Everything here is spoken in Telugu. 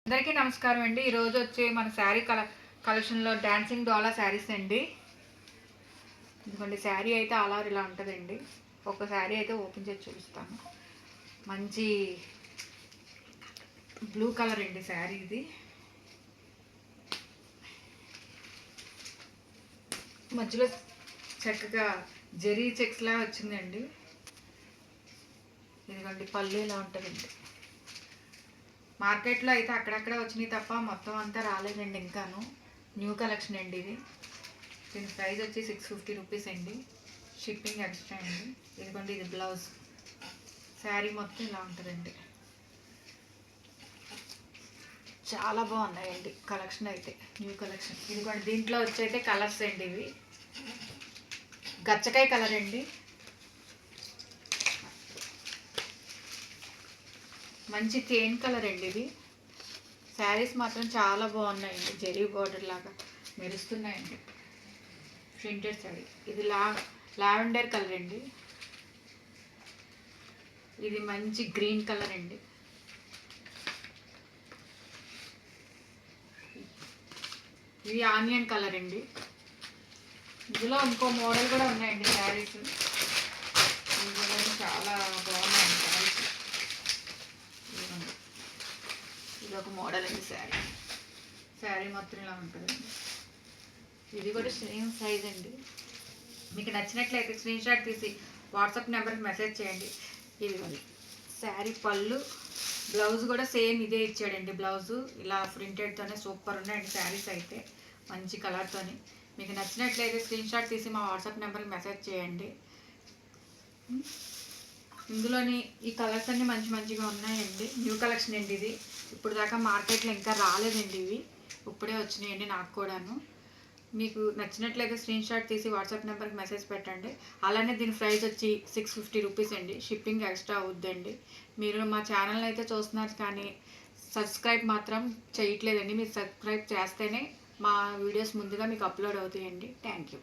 అందరికీ నమస్కారం అండి. ఈరోజు వచ్చి మన శారీ కలెక్షన్లో డాన్సింగ్ డోలా శారీస్ అండి. ఎందుకంటే శారీ అయితే అలా ఇలా ఉంటుందండి. ఒక శారీ అయితే ఓపెన్ చేసి చూపిస్తాను. మంచి బ్లూ కలర్ అండి శారీ ఇది. మధ్యలో చక్కగా జెరీ చెక్స్లా వచ్చిందండి. ఇదిగోండి పళ్ళు ఇలా ఉంటుందండి. మార్కెట్లో అయితే అక్కడక్కడ వచ్చినాయి తప్ప మొత్తం అంతా రాలేదండి. ఇంకాను న్యూ కలెక్షన్ అండి ఇది. దీని ప్రైస్ వచ్చి 650 రూపీస్ అండి. షిప్పింగ్ ఎక్స్ట్రా అండి. ఇదిగోండి ఇది బ్లౌజ్. శారీ మొత్తం ఇలా ఉంటుందండి. చాలా బాగున్నాయండి కలెక్షన్ అయితే, న్యూ కలెక్షన్. ఇదిగోండి దీంట్లో వచ్చి అయితే కలర్స్ అండి. ఇవి గచ్చకాయ కలర్ అండి, మంచి తేన్ కలర్ అండి. ఇది శారీస్ మాత్రం చాలా బాగున్నాయండి. జెరీ బార్డర్ లాగా మెరుస్తున్నాయండి. ప్రింటెడ్ శారీ. ఇది లావెండర్ కలర్ అండి. ఇది మంచి గ్రీన్ కలర్ అండి. ఇది ఆనియన్ కలర్ అండి. ఇందులో ఇంకో మోడల్ కూడా ఉన్నాయండి శారీస్. ఇందులో చాలా బాగున్నాయండి శారీస్. ఇది ఒక మోడల్ అండి శారీ మొత్తం ఇలా ఉంటుందండి. ఇది కూడా సేమ్ సైజ్ అండి. మీకు నచ్చినట్లయితే స్క్రీన్ షాట్ తీసి వాట్సాప్ నెంబర్కి మెసేజ్ చేయండి. ఇది శారీ పళ్ళు, బ్లౌజ్ కూడా సేమ్ ఇదే ఇచ్చాడండి. బ్లౌజు ఇలా ప్రింటెడ్తోనే సూపర్ ఉన్నాయండి శారీస్ అయితే, మంచి కలర్తోని. మీకు నచ్చినట్లయితే స్క్రీన్ షాట్ తీసి మా వాట్సాప్ నెంబర్కి మెసేజ్ చేయండి. ఇందులోని ఈ కలర్స్ అన్నీ మంచిగా ఉన్నాయండి. న్యూ కలెక్షన్ అండి ఇది. ఇప్పుడు దాకా మార్కెట్లో ఇంకా రాలేదండి. ఇవి ఇప్పుడే వచ్చినాయండి నాకు కూడాను. మీకు నచ్చినట్లయితే స్క్రీన్ షాట్ తీసి వాట్సాప్ నెంబర్కి మెసేజ్ పెట్టండి. అలానే దీని ప్రైస్ వచ్చి 650 రూపీస్ అండి. షిప్పింగ్ ఎక్స్ట్రా అవుద్దండి. మీరు మా ఛానల్ని అయితే చూస్తున్నారు కానీ సబ్స్క్రైబ్ మాత్రం చేయట్లేదండి. మీరు సబ్స్క్రైబ్ చేస్తేనే మా వీడియోస్ ముందుగా మీకు అప్లోడ్ అవుతాయండి. Thank you.